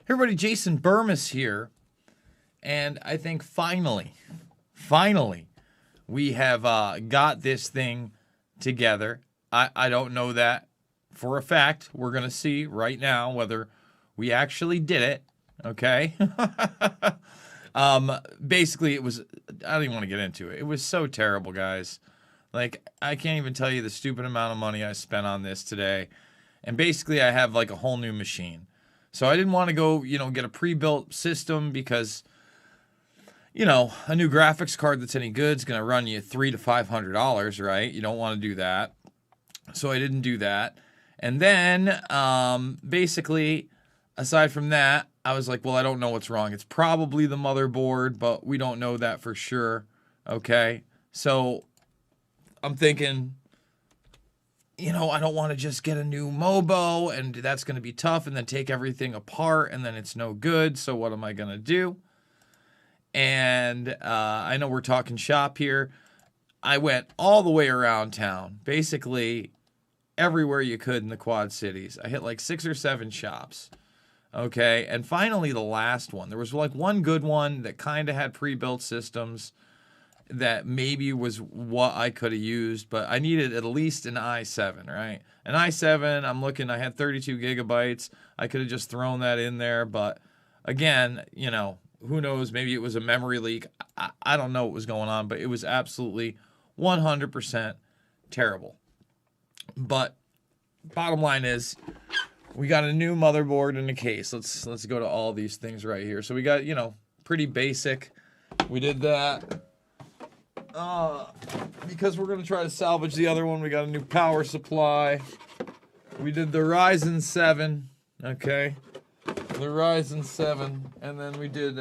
Everybody, Jason Burmis here, and I think finally, we have got this thing together. I don't know that for a fact. We're going to see right now whether we actually did it, okay? Basically, it was, I don't even want to get into it. It was so terrible, guys. Like, I can't even tell you the stupid amount of money I spent on this today. And basically, I have like a whole new machine. So I didn't want to go, get a pre-built system because, a new graphics card that's any good is going to run you $300 to $500, right? You don't want to do that. So I didn't do that. And then, basically, aside from that, I was like, well, I don't know what's wrong. It's probably the motherboard, but we don't know that for sure. Okay. So I'm thinking, I don't want to just get a new Mobo, and that's going to be tough, and then take everything apart, and then it's no good. So what am I going to do? And I know we're talking shop here. I went all the way around town, basically everywhere you could in the Quad Cities. I hit like 6 or 7 shops. Okay, and finally the last one. There was like one good one that kind of had pre-built systems that maybe was what I could have used, but I needed at least an i7, right? An i7, I'm looking, I had 32 gigabytes. I could have just thrown that in there, but again, who knows? Maybe it was a memory leak. I don't know what was going on, but it was absolutely 100% terrible. But bottom line is, we got a new motherboard in the case. Let's go to all these things right here. So we got, pretty basic. We did that. Because we're going to try to salvage the other one, we got a new power supply. We did the Ryzen 7, okay? The Ryzen 7, and then we did,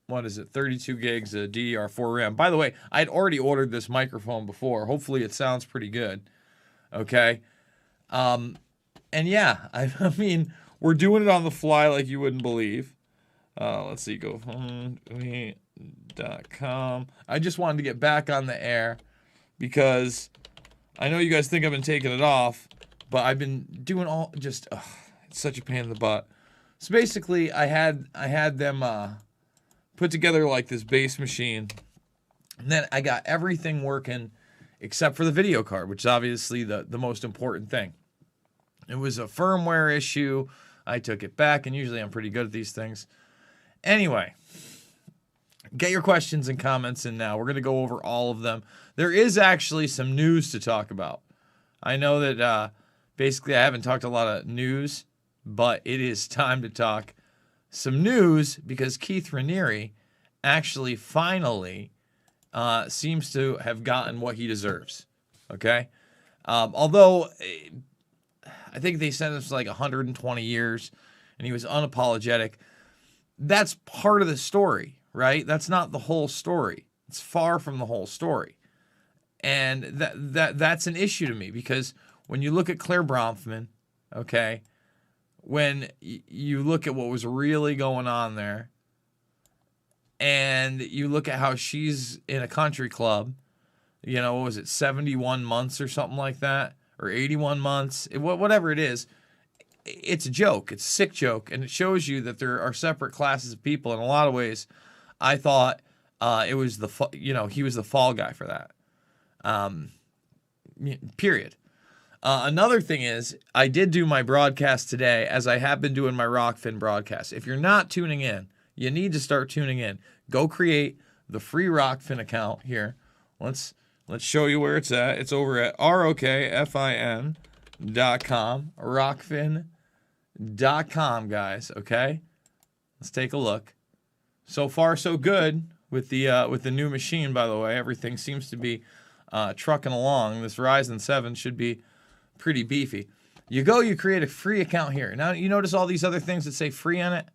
32 gigs of DDR4 RAM. By the way, I'd already ordered this microphone before. Hopefully it sounds pretty good, okay? And yeah, I mean, we're doing it on the fly like you wouldn't believe. Let's see, go home.com. I just wanted to get back on the air because I know you guys think I've been taking it off, but I've been doing it's such a pain in the butt. So basically, I had them put together like this base machine, and then I got everything working except for the video card, which is obviously the most important thing. It was a firmware issue. I took it back, and usually I'm pretty good at these things. Anyway, get your questions and comments in now. We're going to go over all of them. There is actually some news to talk about. I know that basically I haven't talked a lot of news, but it is time to talk some news because Keith Raniere actually finally seems to have gotten what he deserves. Okay? Although I think they sentenced like 120 years, and he was unapologetic. That's part of the story, right? That's not the whole story. It's far from the whole story. And that's an issue to me because when you look at Claire Bronfman, okay, when you look at what was really going on there, and you look at how she's in a country club, what was it, 71 months or something like that, or 81 months, whatever it is, it's a joke. It's a sick joke, and it shows you that there are separate classes of people. In a lot of ways, I thought it was he was the fall guy for that. Period. Another thing is, I did do my broadcast today, as I have been doing my Rokfin broadcast. If you're not tuning in, you need to start tuning in. Go create the free Rokfin account here. Let's show you where it's at. It's over at rokfin.com, rokfin.com, guys, okay? Let's take a look. So far, so good with the new machine, by the way. Everything seems to be trucking along. This Ryzen 7 should be pretty beefy. You create a free account here. Now, you notice all these other things that say free on it?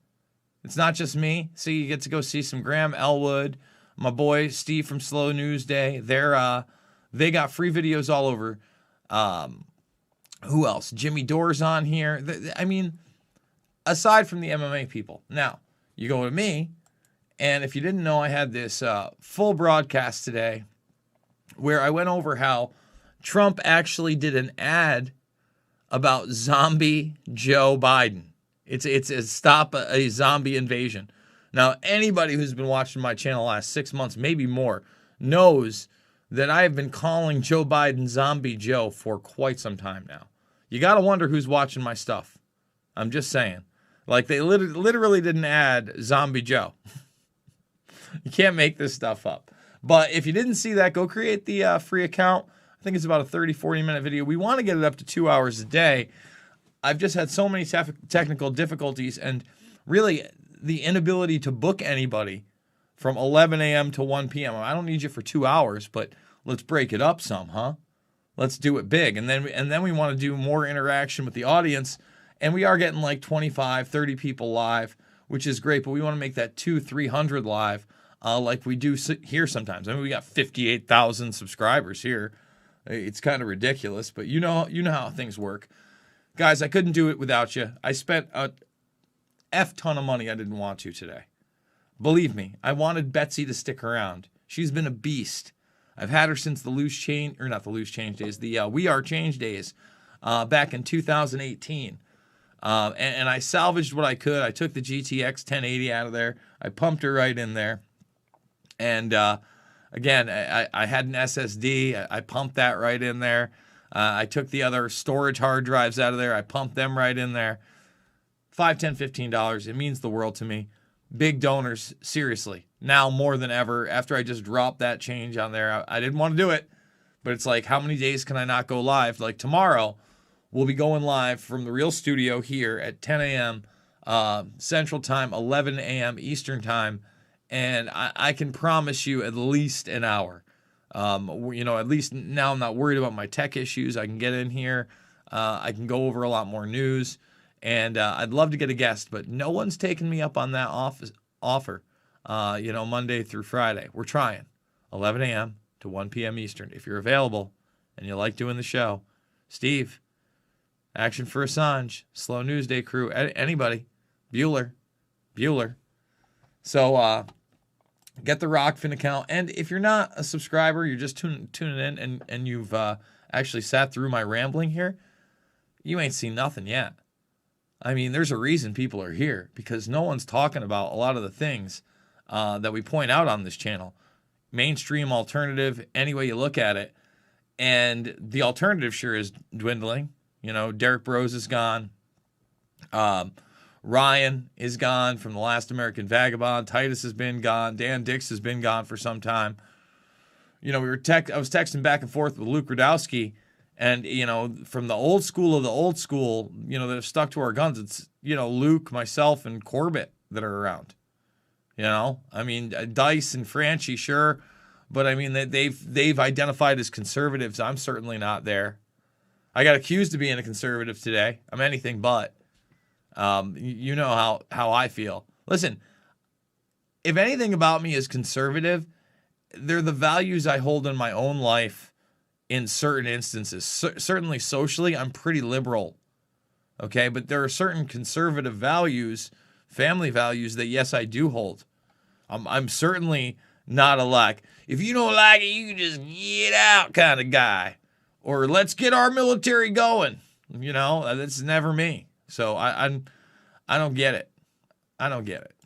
It's not just me. See, you get to go see some Graham Elwood, my boy Steve from Slow News Day. They got free videos all over. Who else? Jimmy Dore's on here. I mean, aside from the MMA people. Now, you go to me, and if you didn't know, I had this full broadcast today where I went over how Trump actually did an ad about zombie Joe Biden. It's a stop a zombie invasion. Now, anybody who's been watching my channel the last 6 months, maybe more, knows that I have been calling Joe Biden Zombie Joe for quite some time now. You got to wonder who's watching my stuff. I'm just saying. Like, they literally didn't add Zombie Joe. You can't make this stuff up. But if you didn't see that, go create the free account. I think it's about a 30, 40-minute video. We want to get it up to 2 hours a day. I've just had so many technical difficulties, and really the inability to book anybody from 11 a.m. to 1 p.m. I don't need you for 2 hours, but let's break it up some, huh? Let's do it big. And then we want to do more interaction with the audience. And we are getting like 25, 30 people live, which is great. But we want to make that 200-300 live like we do here sometimes. I mean, we got 58,000 subscribers here. It's kind of ridiculous, but you know how things work. Guys, I couldn't do it without you. I spent a ton of money I didn't want to today. Believe me, I wanted Betsy to stick around. She's been a beast. I've had her since the We Are Change days back in 2018. And I salvaged what I could. I took the GTX 1080 out of there. I pumped her right in there. And again, I had an SSD. I pumped that right in there. I took the other storage hard drives out of there. I pumped them right in there. $5, $10, $15. It means the world to me. Big donors, seriously. Now more than ever, after I just dropped that change on there, I didn't want to do it. But it's like, how many days can I not go live? Like tomorrow, we'll be going live from the real studio here at 10 a.m. Central Time, 11 a.m. Eastern Time. And I can promise you at least an hour. At least now I'm not worried about my tech issues. I can get in here. I can go over a lot more news. And I'd love to get a guest, but no one's taken me up on that offer, Monday through Friday. We're trying. 11 a.m. to 1 p.m. Eastern. If you're available and you like doing the show, Steve, Action for Assange, Slow News Day crew, anybody, Bueller. So get the Rokfin account. And if you're not a subscriber, you're just tuning in and you've actually sat through my rambling here, you ain't seen nothing yet. I mean, there's a reason people are here, because no one's talking about a lot of the things that we point out on this channel. Mainstream, alternative, any way you look at it. And the alternative sure is dwindling. Derek Bros is gone. Ryan is gone from The Last American Vagabond. Titus has been gone. Dan Dix has been gone for some time. I was texting back and forth with Luke Radowski. And, from the old school of the old school, that have stuck to our guns, it's, Luke, myself, and Corbett that are around. I mean, Dice and Franchi, sure. But, I mean, they've identified as conservatives. I'm certainly not there. I got accused of being a conservative today. I'm anything but. You know how I feel. Listen, if anything about me is conservative, they're the values I hold in my own life. In certain instances, certainly socially, I'm pretty liberal, okay? But there are certain conservative values, family values that, yes, I do hold. I'm certainly not a if you don't like it, you can just get out kind of guy. Or let's get our military going. That's never me. So I don't get it. I don't get it.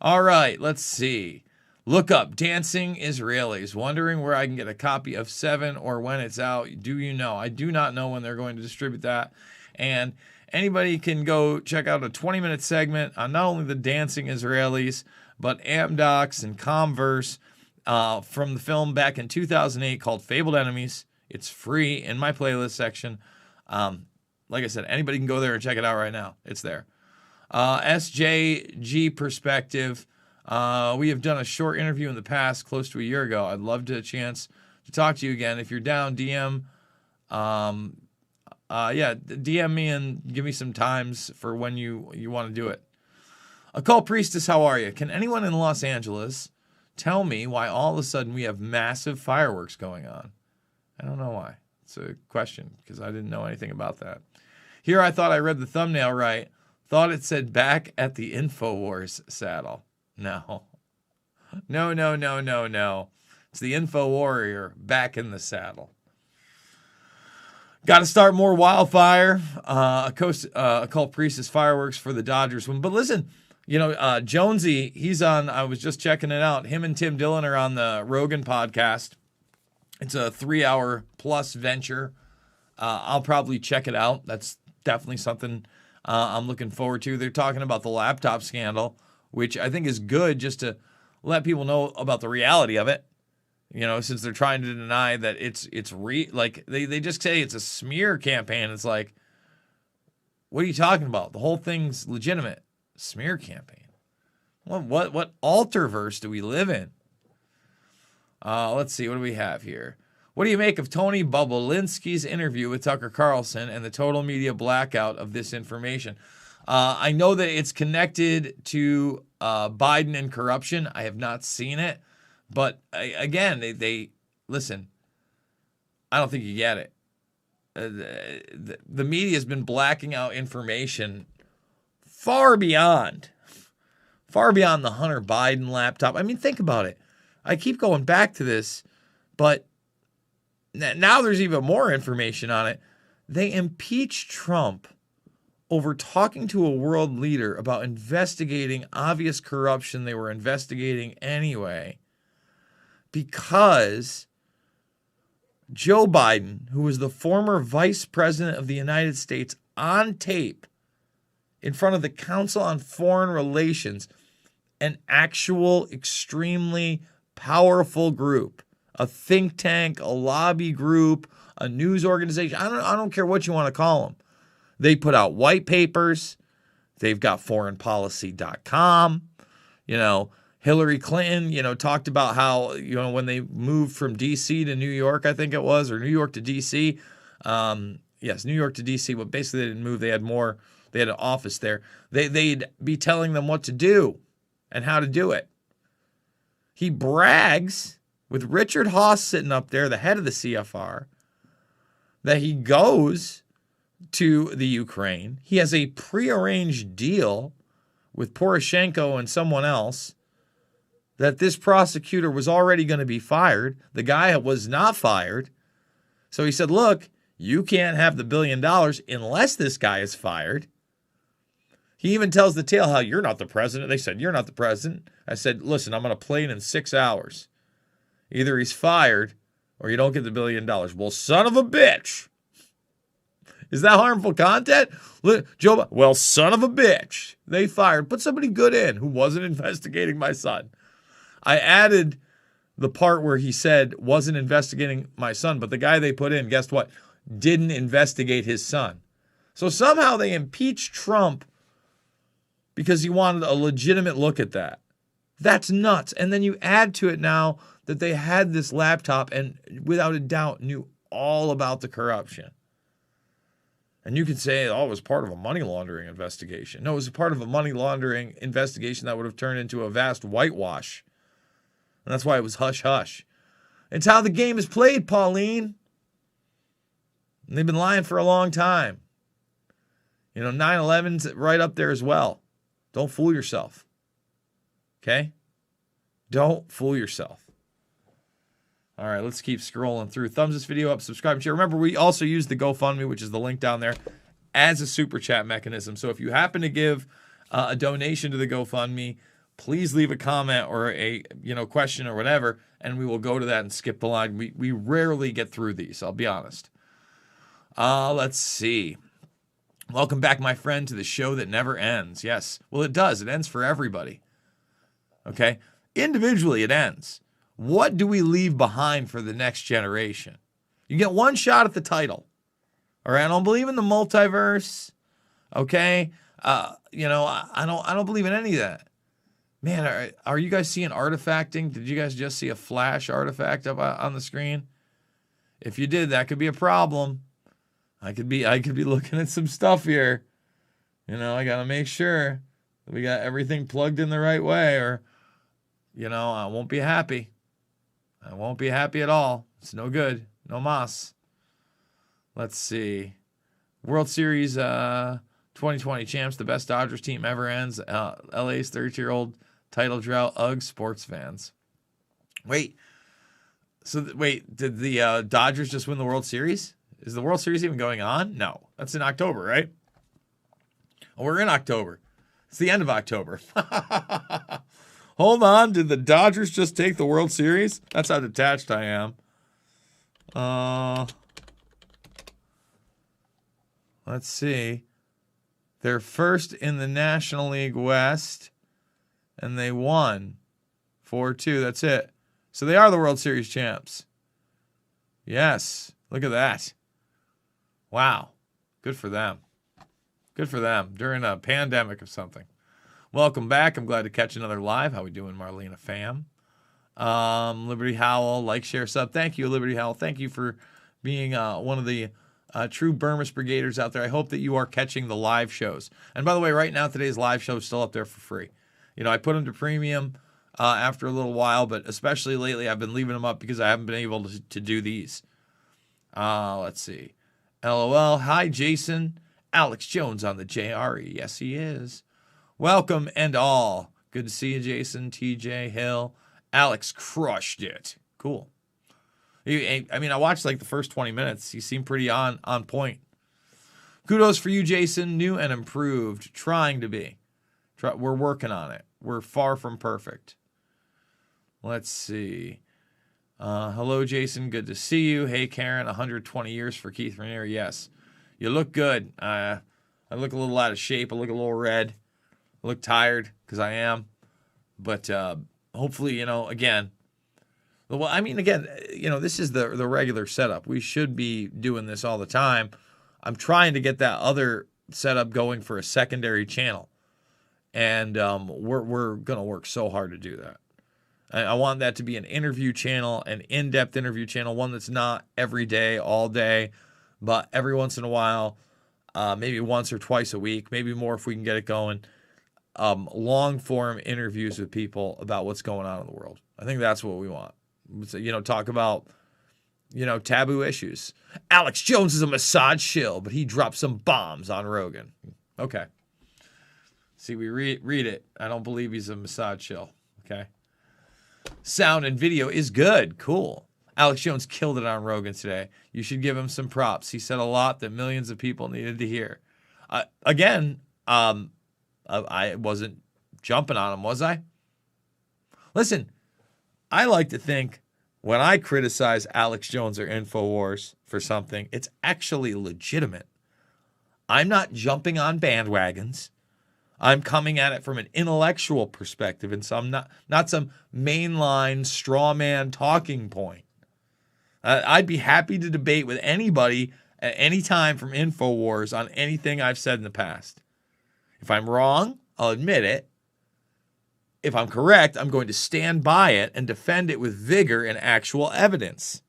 All right, let's see. Look up Dancing Israelis. Wondering where I can get a copy of 7 or when it's out. Do you know? I do not know when they're going to distribute that. And anybody can go check out a 20-minute segment on not only the Dancing Israelis, but Amdocs and Converse from the film back in 2008 called Fabled Enemies. It's free in my playlist section. Like I said, anybody can go there and check it out right now. It's there. SJG Perspective. We have done a short interview in the past, close to a year ago. I'd love to a chance to talk to you again. If you're down, DM me and give me some times for when you want to do it. Occult Priestess, how are you? Can anyone in Los Angeles tell me why all of a sudden we have massive fireworks going on? I don't know why. It's a question, because I didn't know anything about that. Here I thought I read the thumbnail right. Thought it said back at the InfoWars saddle. No. It's the Info Warrior back in the saddle. Got to start more wildfire. Occult Priestess fireworks for the Dodgers win. But listen, Jonesy, he's on. I was just checking it out. Him and Tim Dillon are on the Rogan podcast. It's a 3-hour plus venture. I'll probably check it out. That's definitely something I'm looking forward to. They're talking about the laptop scandal, which I think is good just to let people know about the reality of it. Since they're trying to deny that it's like they just say it's a smear campaign. It's like, what are you talking about? The whole thing's legitimate. Smear campaign. What alterverse do we live in? Let's see. What do we have here? What do you make of Tony Bobulinski's interview with Tucker Carlson and the total media blackout of this information? I know that it's connected to Biden and corruption. I have not seen it. But again, they listen. I don't think you get it. The media has been blacking out information far beyond the Hunter Biden laptop. I mean, think about it. I keep going back to this, but now there's even more information on it. They impeached Trump over talking to a world leader about investigating obvious corruption they were investigating anyway. Because Joe Biden, who was the former vice president of the United States, on tape in front of the Council on Foreign Relations, an actual extremely powerful group, a think tank, a lobby group, a news organization. I don't care what you want to call them. They put out white papers. They've got foreignpolicy.com, Hillary Clinton, talked about how, when they moved from D.C. to New York, I think it was, or New York to D.C. Yes, New York to D.C., but basically they didn't move. They had an office there. They'd be telling them what to do and how to do it. He brags with Richard Haass sitting up there, the head of the CFR, that he goes to the Ukraine. He has a prearranged deal with Poroshenko and someone else that this prosecutor was already going to be fired. The guy was not fired. So he said, look, you can't have the $1 billion unless this guy is fired. He even tells the tale how you're not the president. They said, you're not the president. I said, listen, I'm going to plane in 6 hours. Either he's fired or you don't get the $1 billion. Well, son of a bitch. Is that harmful content? Joe, well, son of a bitch. They fired. Put somebody good in who wasn't investigating my son. I added the part where he said wasn't investigating my son, but the guy they put in, guess what? Didn't investigate his son. So somehow they impeached Trump because he wanted a legitimate look at that. That's nuts. And then you add to it now that they had this laptop and without a doubt knew all about the corruption. And you could say, oh, it was part of a money laundering investigation. No, it was part of a money laundering investigation that would have turned into a vast whitewash. And that's why it was hush-hush. It's how the game is played, Pauline. And they've been lying for a long time. 9/11's right up there as well. Don't fool yourself. Okay? Don't fool yourself. All right, let's keep scrolling through. Thumbs this video up, subscribe, and share. Remember, we also use the GoFundMe, which is the link down there, as a super chat mechanism. So if you happen to give a donation to the GoFundMe, please leave a comment or a question or whatever, and we will go to that and skip the line. We rarely get through these, I'll be honest. Let's see. Welcome back, my friend, to the show that never ends. Yes, well, it does. It ends for everybody. Okay? Individually, it ends. What do we leave behind for the next generation? You get one shot at the title. All right? I don't believe in the multiverse. Okay? I don't believe in any of that. Man, are you guys seeing artifacting? Did you guys just see a flash artifact up on the screen? If you did, that could be a problem. I could be looking at some stuff here. I got to make sure that we got everything plugged in the right way, or, I won't be happy. I won't be happy at all. It's no good. No mas. Let's see. World Series 2020 champs, the best Dodgers team ever ends. LA's 32-year-old title drought. Ugh, sports fans. Wait. Did the Dodgers just win the World Series? Is the World Series even going on? No. That's in October, right? Oh, we're in October. It's the end of October. Hold on. Did the Dodgers just take the World Series? That's how detached I am. Let's see. They're first in the National League West, and they won 4-2. That's it. So they are the World Series champs. Yes. Look at that. Wow. Good for them. Good for them during a pandemic of something. Welcome back. I'm glad to catch another live. How we doing, Marlena fam? Liberty Howell, like, share, sub. Thank you, Liberty Howell. Thank you for being one of the true Burmist Brigaders out there. I hope that you are catching the live shows. And by the way, right now, today's live show is still up there for free. You know, I put them to premium after a little while, but especially lately, I've been leaving them up because I haven't been able to do these. Let's see. LOL. Hi, Jason. Alex Jones on the JRE. Yes, he is. Welcome and all. Good to see you, Jason. TJ Hill. Alex crushed it. Cool. I mean, I watched like the first 20 minutes. He seemed pretty on point. Kudos for you, Jason. New and improved. Trying to be. We're working on it. We're far from perfect. Let's see. Hello, Jason. Good to see you. Hey, Karen. 120 years for Keith Raniere. Yes. You look good. I look a little out of shape. I look a little red. I look tired because I am. But hopefully, you know, again. Well, I mean, again, you know, this is the regular setup. We should be doing this all the time. I'm trying to get that other setup going for a secondary channel. And we're going to work so hard to do that. I want that to be an interview channel, an in-depth interview channel, one that's not every day, all day, but every once in a while, maybe once or twice a week, maybe more if we can get it going. Long-form interviews with people about what's going on in the world. I think that's what we want. So, you know, talk about, you know, taboo issues. Alex Jones is a massage shill, but he dropped some bombs on Rogan. Okay. See, we read it. I don't believe he's a massage shill. Okay. Sound and video is good. Cool. Alex Jones killed it on Rogan today. You should give him some props. He said a lot that millions of people needed to hear. Again, I wasn't jumping on him, was I? Listen, I like to think when I criticize Alex Jones or InfoWars for something, it's actually legitimate. I'm not jumping on bandwagons. I'm coming at it from an intellectual perspective and some not some mainline straw man talking point. I'd be happy to debate with anybody at any time from InfoWars on anything I've said in the past. If I'm wrong, I'll admit it. If I'm correct, I'm going to stand by it and defend it with vigor and actual evidence.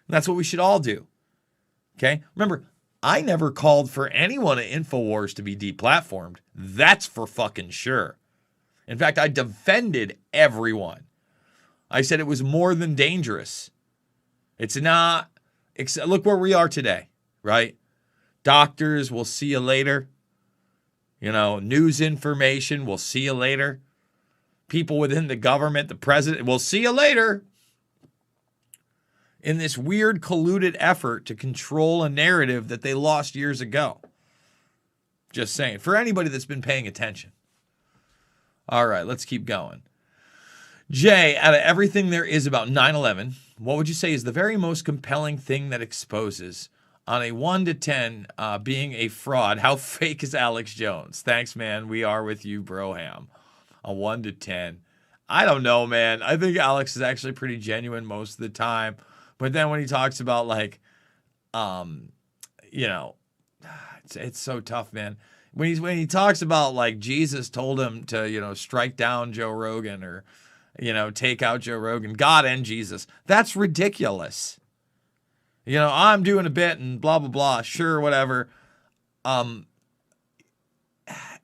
And that's what we should all do. Okay? Remember, I never called for anyone at InfoWars to be deplatformed. That's for fucking sure. In fact, I defended everyone. I said it was more than dangerous. It's not. Look where we are today, right? Doctors, we'll see you later. You know, news information, we'll see you later. People within the government, the president, we'll see you later. In this weird colluded effort to control a narrative that they lost years ago. Just saying. For anybody that's been paying attention. All right, let's keep going. Jay, out of everything there is about 9/11, what would you say is the very most compelling thing that exposes, on a 1 to 10, being a fraud, how fake is Alex Jones? Thanks, man. We are with you, Broham. A 1 to 10. I don't know, man. I think Alex is actually pretty genuine most of the time. But then when he talks about, like, you know, it's so tough, man. When he talks about, like, Jesus told him to, you know, strike down Joe Rogan or, you know, take out Joe Rogan, God and Jesus. That's ridiculous. You know, I'm doing a bit and blah, blah, blah. Sure, whatever.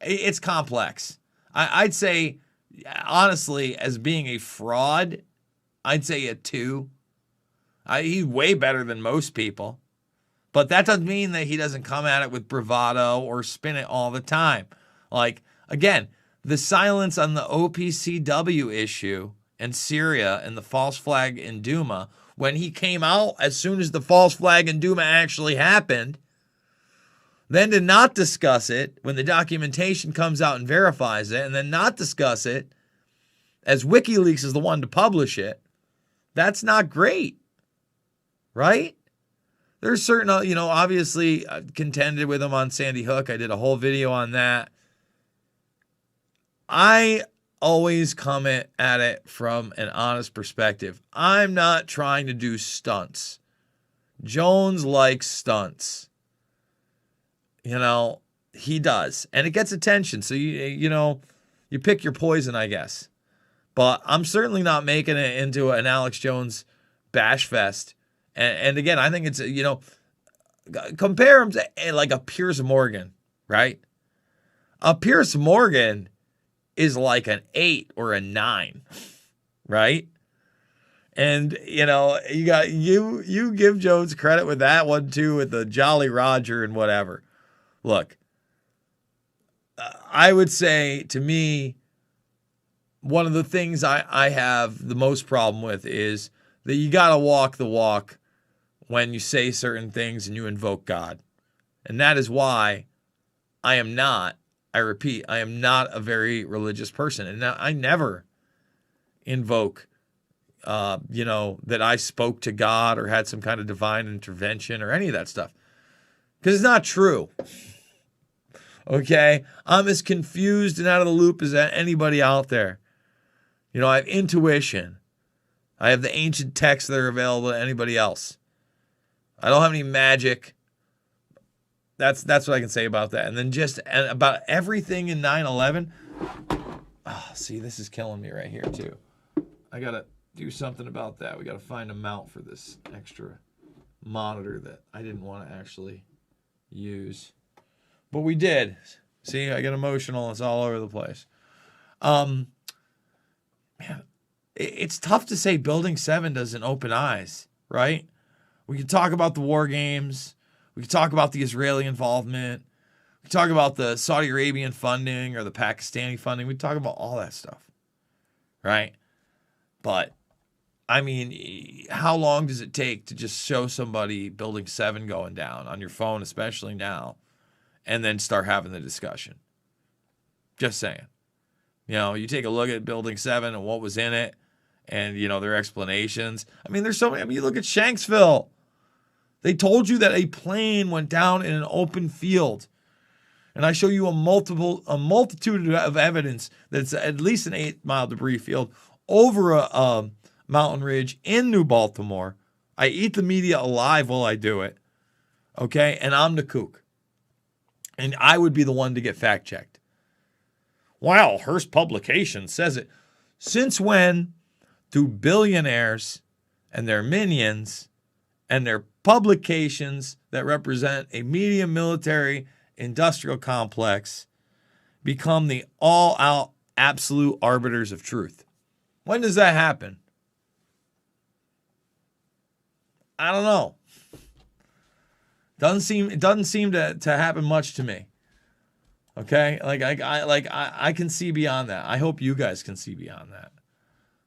It's complex. I'd say, honestly, as being a fraud, I'd say a 2. He's way better than most people. But that doesn't mean that he doesn't come at it with bravado or spin it all the time. Like, again, the silence on the OPCW issue and Syria and the false flag in Duma when he came out as soon as the false flag in Duma actually happened, then to not discuss it when the documentation comes out and verifies it, and then not discuss it as WikiLeaks is the one to publish it, that's not great, right? There's certain, obviously I contended with him on Sandy Hook. I did a whole video on that. I always come at it from an honest perspective. I'm not trying to do stunts. Jones likes stunts. He does. And it gets attention. So, you pick your poison, I guess. But I'm certainly not making it into an Alex Jones bash fest. And again, I think it's, compare him to like a Piers Morgan, right? A Piers Morgan is like an 8 or a 9, right? And, you give Jones credit with that one too, with the Jolly Roger and whatever. Look, I would say to me, one of the things I have the most problem with is that you got to walk the walk when you say certain things and you invoke God. And that is why I repeat, I am not a very religious person. And I never invoke, that I spoke to God or had some kind of divine intervention or any of that stuff. Because it's not true. Okay? I'm as confused and out of the loop as anybody out there. I have intuition. I have the ancient texts that are available to anybody else. I don't have any magic. That's what I can say about that. And then just about everything in 9/11. Oh, see, this is killing me right here too. I got to do something about that. We got to find a mount for this extra monitor that I didn't want to actually use. But we did. See, I get emotional. It's all over the place. Man, it's tough to say Building 7 doesn't open eyes, right? We could talk about the war games. We could talk about the Israeli involvement. We could talk about the Saudi Arabian funding or the Pakistani funding. We could talk about all that stuff, right? But, I mean, how long does it take to just show somebody Building 7 going down on your phone, especially now, and then start having the discussion? Just saying. You take a look at Building 7 and what was in it and, their explanations. I mean, there's so many. I mean, you look at Shanksville. They told you that a plane went down in an open field. And I show you a multitude of evidence that it's at least an 8-mile debris field over a mountain ridge in New Baltimore. I eat the media alive while I do it. Okay? And I'm the kook. And I would be the one to get fact-checked. Wow, Hearst Publication says it. Since when do billionaires and their minions and their publications that represent a medium military industrial complex become the all-out absolute arbiters of truth? When does that happen? I don't know. It doesn't seem to happen much to me. Okay? I can see beyond that. I hope you guys can see beyond that.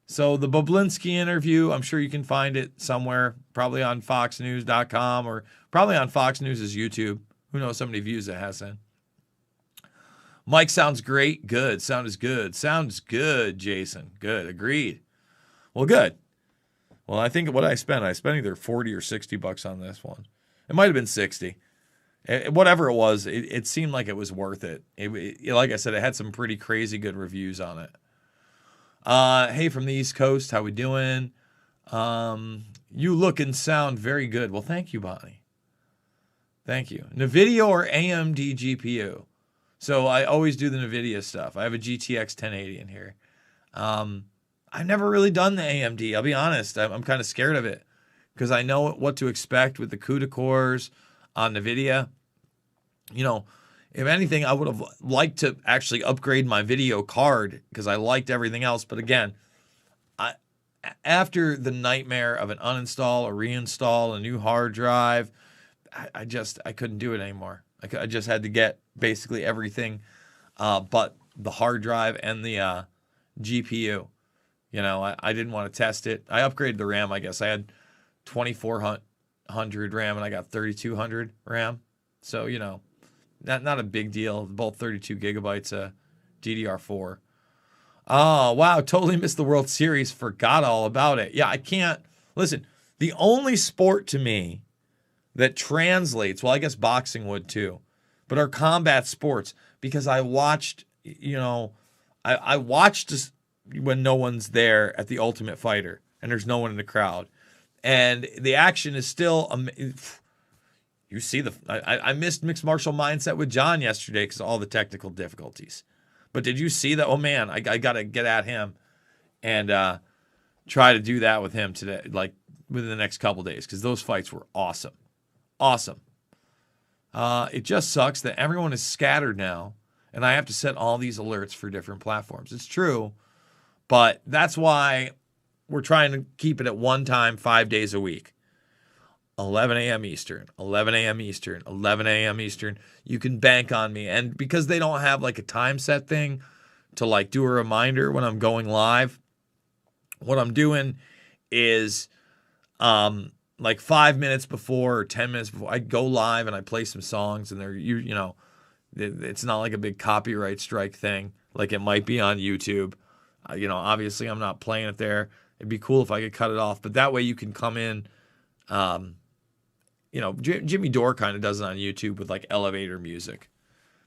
So the Boblinsky interview, I'm sure you can find it somewhere, probably on foxnews.com or probably on Fox News' YouTube. Who knows how many views it has in. Mike sounds great. Good. Sound is good. Sounds good, Jason. Good. Agreed. Well, good. Well, I think what I spent either 40 or 60 bucks on this one. It might have been 60. Whatever it was, it seemed like it was worth it. Like I said, it had some pretty crazy good reviews on it. Hey, from the East Coast, how we doing? You look and sound very good. Well, thank you, Bonnie. Thank you. NVIDIA or AMD GPU? So I always do the NVIDIA stuff. I have a GTX 1080 in here. I've never really done the AMD. I'll be honest. I'm kind of scared of it because I know what to expect with the CUDA cores on NVIDIA. If anything, I would have liked to actually upgrade my video card because I liked everything else. But again, after the nightmare of an uninstall, a reinstall, a new hard drive, I couldn't do it anymore. I just had to get basically everything but the hard drive and the GPU. I didn't want to test it. I upgraded the RAM, I guess. I had 2400 RAM and I got 3200 RAM. So, not a big deal. Both 32 gigabytes DDR4. Oh, wow. Totally missed the World Series. Forgot all about it. Yeah, I can't. Listen, the only sport to me that translates, well, I guess boxing would too, but are combat sports because I watched, I watched when no one's there at the Ultimate Fighter and there's no one in the crowd. And the action is still, you see I missed mixed martial mindset with John yesterday because of all the technical difficulties. But did you see that? Oh man, I got to get at him and try to do that with him today, like within the next couple days, because those fights were awesome. Awesome. It just sucks that everyone is scattered now, and I have to set all these alerts for different platforms. It's true, but that's why we're trying to keep it at one time 5 days a week. 11 a.m. Eastern, 11 a.m. Eastern, 11 a.m. Eastern. You can bank on me. And because they don't have like a time set thing to like do a reminder when I'm going live, what I'm doing is like 5 minutes before or 10 minutes before I go live and I play some songs, and it's not like a big copyright strike thing like it might be on YouTube. Obviously I'm not playing it there. It'd be cool if I could cut it off, but that way you can come in. Jimmy Dore kind of does it on YouTube with like elevator music,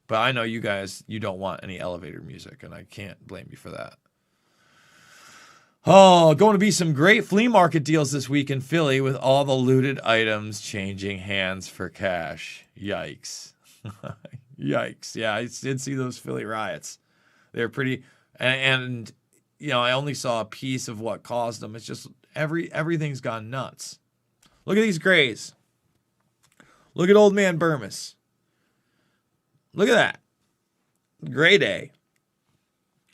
but I know you guys, you don't want any elevator music, and I can't blame you for that. Oh, going to be some great flea market deals this week in Philly with all the looted items changing hands for cash. Yikes. Yikes. Yeah, I did see those Philly riots. They're pretty, and I only saw a piece of what caused them. It's just everything's gone nuts. Look at these grays. Look at old man Burmis. Look at that. Gray day.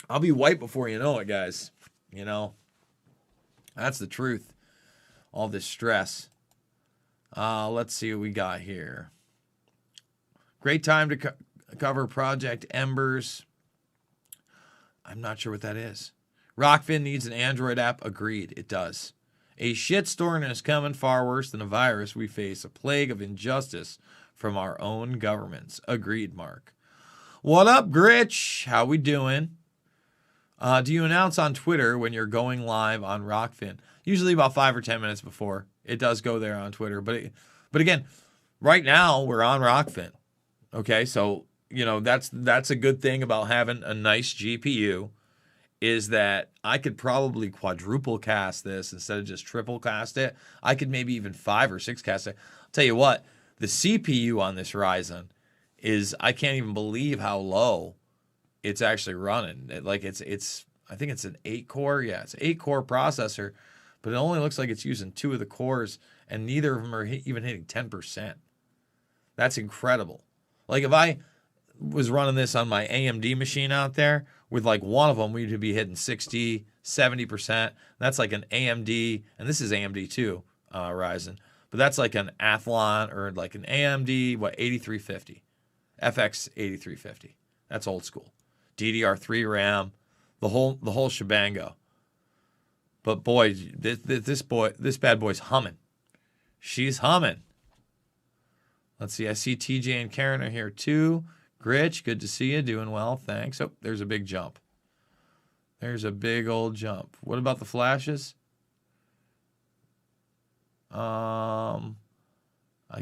I'll be white before you know it, guys. That's the truth. All this stress. Let's see what we got here. Great time to cover Project Embers. I'm not sure what that is. Rokfin needs an Android app. Agreed, it does. A shitstorm is coming, far worse than a virus. We face a plague of injustice from our own governments. Agreed, Mark. What up, Gritch? How we doing? Do you announce on Twitter when you're going live on Rokfin? Usually about 5 or 10 minutes before. It does go there on Twitter. But again, right now we're on Rokfin. Okay, so that's a good thing about having a nice GPU. Is that I could probably quadruple cast this instead of just triple cast it. I could maybe even 5 or 6 cast it. I'll tell you what, the CPU on this Ryzen is, I can't even believe how low it's actually running. I think it's an 8-core. Yeah, it's an 8-core processor, but it only looks like it's using 2 of the cores, and neither of them are even hitting 10%. That's incredible. Like if I was running this on my AMD machine out there, with like one of them, we'd be hitting 60, 70%. That's like an AMD, and this is AMD too, Ryzen. But that's like an Athlon or like an AMD, 8350. FX 8350. That's old school. DDR3 RAM, the whole shebango. But boy, this bad boy's humming. She's humming. Let's see, I see TJ and Karen are here too. Gritch, good to see you. Doing well, thanks. Oh, there's a big jump. There's a big old jump. What about the flashes? I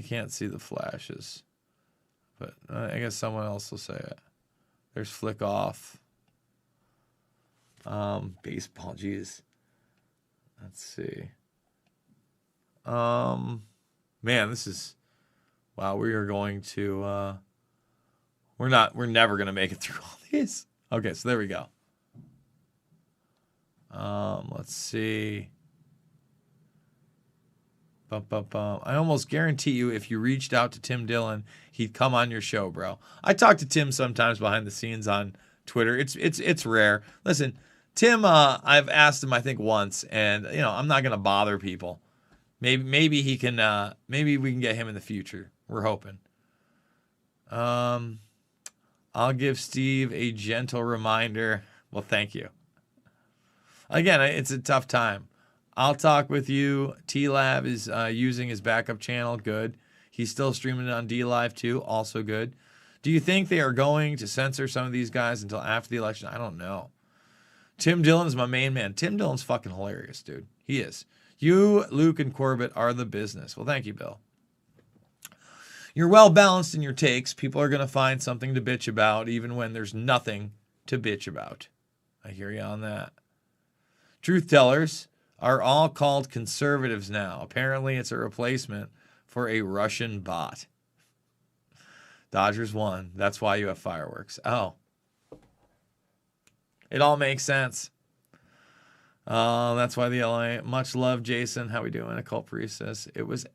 can't see the flashes. But I guess someone else will say it. There's flick off. Baseball, jeez. Let's see. Man, this is... Wow, we are going to... We're never going to make it through all these. Okay, so there we go. Let's see. I almost guarantee you if you reached out to Tim Dillon, he'd come on your show, bro. I talk to Tim sometimes behind the scenes on Twitter. It's rare. Listen, Tim, I've asked him I think once, and I'm not going to bother people. Maybe he can maybe we can get him in the future. We're hoping. I'll give Steve a gentle reminder. Well, thank you. Again, it's a tough time. I'll talk with you. T-Lab is using his backup channel. Good. He's still streaming it on D-Live too. Also good. Do you think they are going to censor some of these guys until after the election? I don't know. Tim Dillon is my main man. Tim Dillon's fucking hilarious, dude. He is. You, Luke, and Corbett are the business. Well, thank you, Bill. You're well balanced in your takes. People are going to find something to bitch about even when there's nothing to bitch about. I hear you on that. Truth tellers are all called conservatives now. Apparently, it's a replacement for a Russian bot. Dodgers won. That's why you have fireworks. Oh. It all makes sense. That's why the LA. Much love, Jason. How we doing? Occult Priestess. It was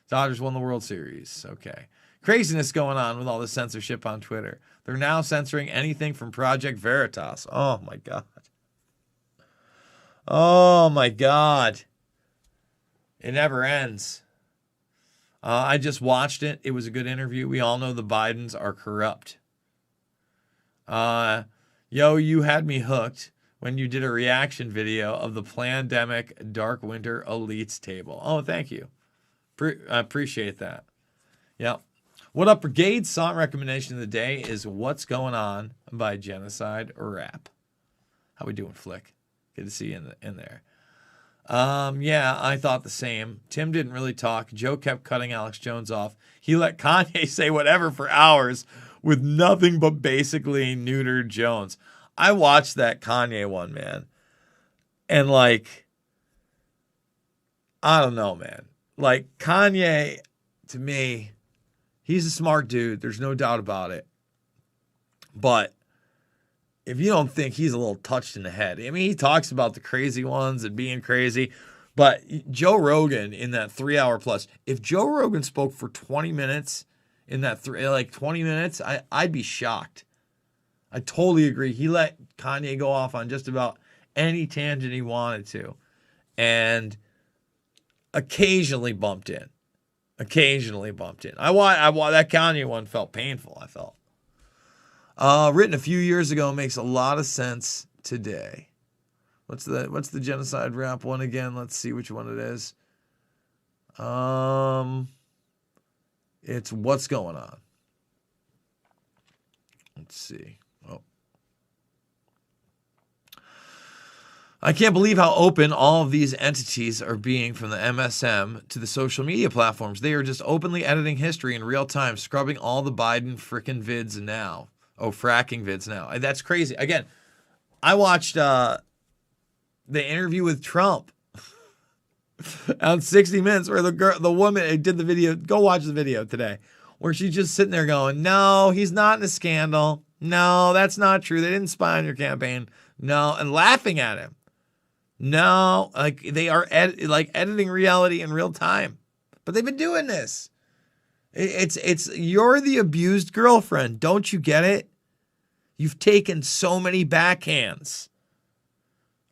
Dodgers won the World Series. Okay. Craziness going on with all the censorship on Twitter. They're now censoring anything from Project Veritas. Oh, my God. Oh, my God. It never ends. I just watched it. It was a good interview. We all know the Bidens are corrupt. Yo, you had me hooked when you did a reaction video of the Plandemic Dark Winter Elites table. Oh, thank you. I appreciate that. Yep. What Up Brigade song recommendation of the day is What's Going On by Genocide Rap. How we doing, Flick? Good to see you in there. Yeah, I thought the same. Tim didn't really talk. Joe kept cutting Alex Jones off. He let Kanye say whatever for hours with nothing but basically neutered Jones. I watched that Kanye one, man. And like, I don't know, man. Like Kanye, to me, he's a smart dude. There's no doubt about it. But if you don't think he's a little touched in the head, I mean, he talks about the crazy ones and being crazy, but Joe Rogan in that 3 hour plus, if Joe Rogan spoke for 20 minutes in that 20 minutes, I'd be shocked. I totally agree. He let Kanye go off on just about any tangent he wanted to, and occasionally bumped in. I that Kanye one felt painful. I felt. Written a few years ago, makes a lot of sense today. What's the genocide rap one again? Let's see which one it is. It's What's Going On. Let's see. Oh. I can't believe how open all of these entities are being, from the MSM to the social media platforms. They are just openly editing history in real time, scrubbing all the Biden frickin' vids now. Oh, fracking vids now. That's crazy. Again, I watched the interview with Trump on 60 Minutes where the woman did the video. Go watch the video today where she's just sitting there going, no, he's not in a scandal. No, that's not true. They didn't spy on your campaign. No, and laughing at him. No, like they are editing reality in real time. But they've been doing this. It's you're the abused girlfriend. Don't you get it? You've taken so many backhands.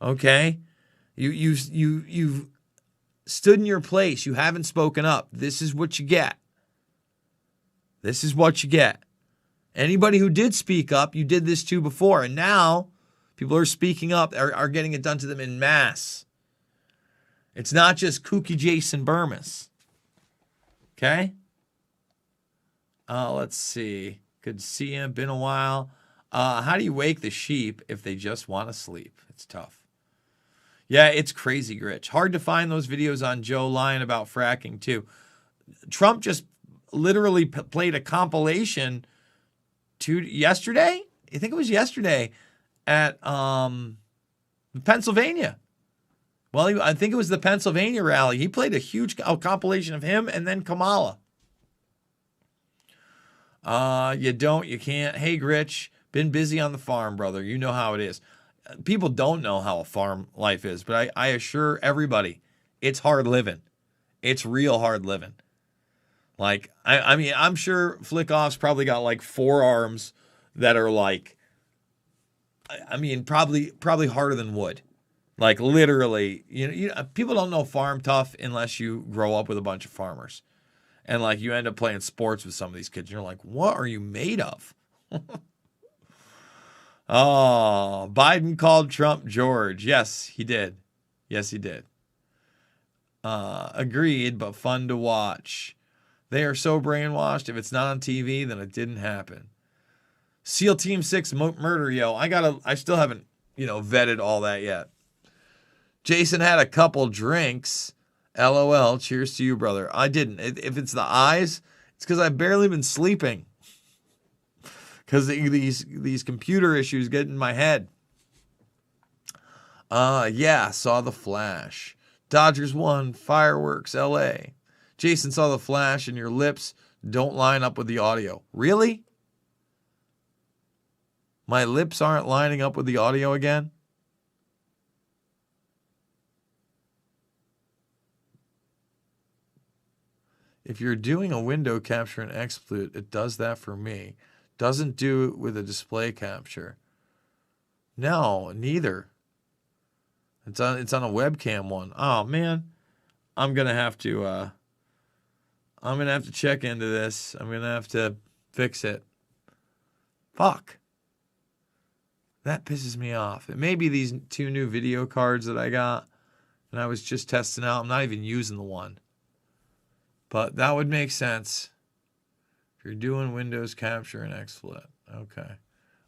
Okay? You've stood in your place. You haven't spoken up. This is what you get. This is what you get. Anybody who did speak up, you did this to before. And now people are speaking up, are getting it done to them in mass. It's not just kooky Jason Burmis. Okay? Let's see. Good to see you. Been a while. How do you wake the sheep if they just want to sleep? It's tough. Yeah, it's crazy, Gritch. Hard to find those videos on Joe lying about fracking, too. Trump just literally played a compilation yesterday? I think it was yesterday at Pennsylvania. Well, I think it was the Pennsylvania rally. He played a huge compilation of him and then Kamala. You can't. Hey, Gritch, been busy on the farm, brother. You know how it is. People don't know how a farm life is, but I assure everybody, it's hard living. It's real hard living. Like, I mean, I'm sure Flickoff's probably got like 4 arms that are like, I mean, probably harder than wood. Like literally, people don't know farm tough unless you grow up with a bunch of farmers. And like you end up playing sports with some of these kids. And you're like, what are you made of? Oh, Biden called Trump George. Yes, he did. Yes, he did. Agreed, but fun to watch. They are so brainwashed. If it's not on TV, then it didn't happen. SEAL Team 6 murder, yo. I still haven't, vetted all that yet. Jason had a couple drinks. LOL. Cheers to you, brother. I didn't. If it's the eyes, it's because I've barely been sleeping. Because these computer issues get in my head. Yeah, saw the Flash. Dodgers won. Fireworks, LA. Jason saw the Flash and your lips don't line up with the audio. Really? My lips aren't lining up with the audio again? If you're doing a window capture in XSplit, it does that for me. Doesn't do it with a display capture. No, neither. It's on a webcam one. Oh man, I'm gonna have to check into this. I'm gonna have to fix it. Fuck. That pisses me off. It may be these 2 new video cards that I got, and I was just testing out. I'm not even using the one. But that would make sense. If you're doing Windows capture in XSplit. Okay.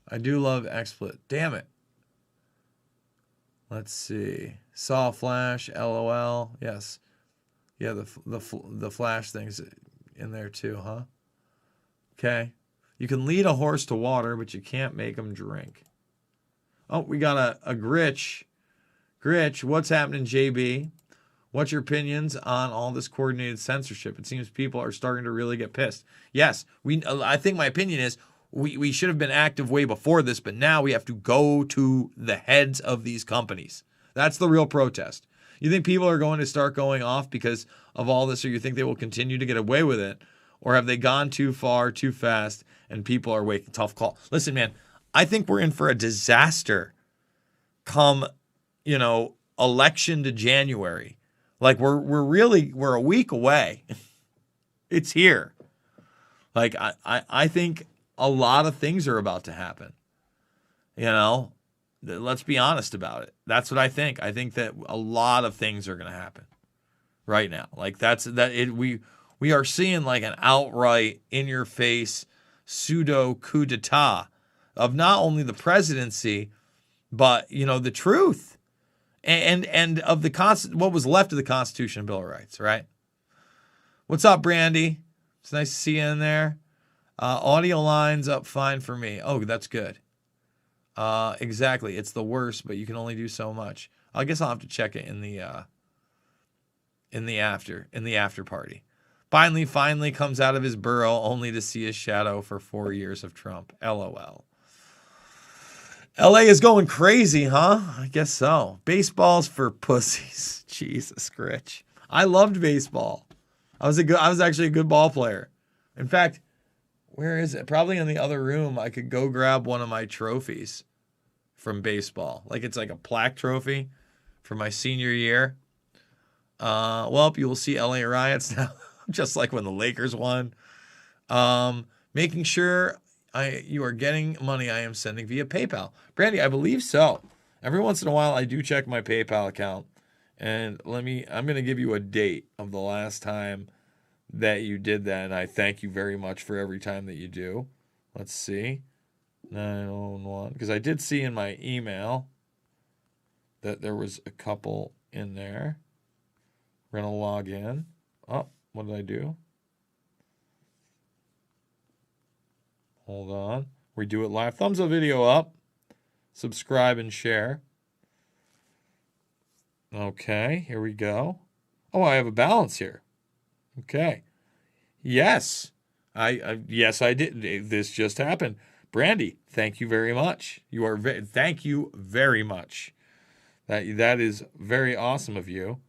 I do love XSplit. Damn it. Let's see. Saw Flash, LOL. Yes. Yeah, the Flash thing's in there too, huh? Okay. You can lead a horse to water, but you can't make him drink. Oh, we got a Gritch. Gritch, what's happening, JB? What's your opinions on all this coordinated censorship? It seems people are starting to really get pissed. Yes, I think my opinion is we should have been active way before this, but now we have to go to the heads of these companies. That's the real protest. You think people are going to start going off because of all this, or you think they will continue to get away with it? Or have they gone too far, too fast, and people are making tough call? Listen, man, I think we're in for a disaster come, election to January. Like we're a week away. It's here. Like I think a lot of things are about to happen. Let's be honest about it. That's what I think. I think that a lot of things are going to happen right now. Like we are seeing like an outright in your face pseudo coup d'etat of not only the presidency, but the truth. And of what was left of the Constitution and Bill of Rights, right? What's up, Brandy? It's nice to see you in there. Audio lines up fine for me. Oh, that's good. Exactly. It's the worst, but you can only do so much. I guess I'll have to check it in the after party. Finally comes out of his burrow only to see his shadow for 4 years of Trump. LOL. LA is going crazy, huh? I guess so. Baseball's for pussies. Jesus, Gritch. I loved baseball. I was actually a good ball player. In fact, where is it? Probably in the other room. I could go grab one of my trophies from baseball. Like it's like a plaque trophy for my senior year. Well, you will see LA riots now, just like when the Lakers won. Making sure you are getting money I am sending via PayPal. Brandy, I believe so. Every once in a while, I do check my PayPal account. And I'm going to give you a date of the last time that you did that. And I thank you very much for every time that you do. Let's see. 911. Because I did see in my email that there was a couple in there. We're going to log in. Oh, what did I do? Hold on. We do it live. Thumbs up video up. Subscribe and share. Okay, here we go. Oh, I have a balance here. Okay. Yes. Yes, I did. This just happened. Brandy, thank you very much. Thank you very much. That is very awesome of you.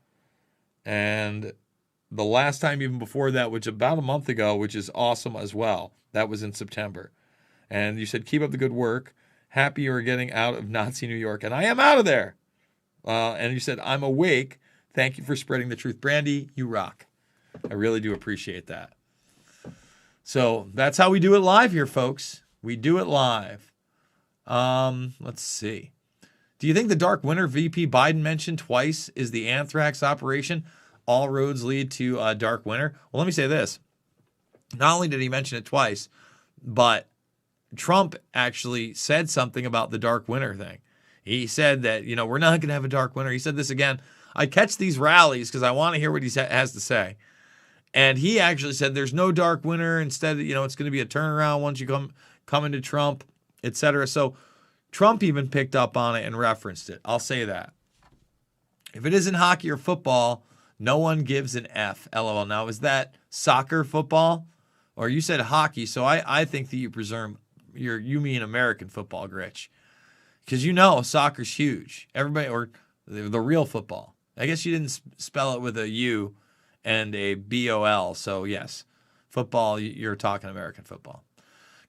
And the last time even before that, which about a month ago, which is awesome as well. That was in September. And you said, keep up the good work. Happy you are getting out of Nazi New York. And I am out of there. And you said, I'm awake. Thank you for spreading the truth. Brandy, you rock. I really do appreciate that. So that's how we do it live here, folks. We do it live. Let's see. Do you think the Dark Winter VP Biden mentioned twice is the anthrax operation? all roads lead to dark winter. Well, let me say this. Not only did he mention it twice, but Trump actually said something about the dark winter thing. He said that, we're not going to have a dark winter. He said this again. I catch these rallies because I want to hear what he has to say. And he actually said there's no dark winter. Instead, it's going to be a turnaround once you come into Trump, etc. So Trump even picked up on it and referenced it. I'll say that. If it isn't hockey or football, no one gives an F. LOL. Now, is that soccer, football? Or you said hockey, so I think that you mean American football, Gritch. Because soccer's huge. Everybody, or the real football. I guess you didn't spell it with a U and a B-O-L, so yes. Football, you're talking American football.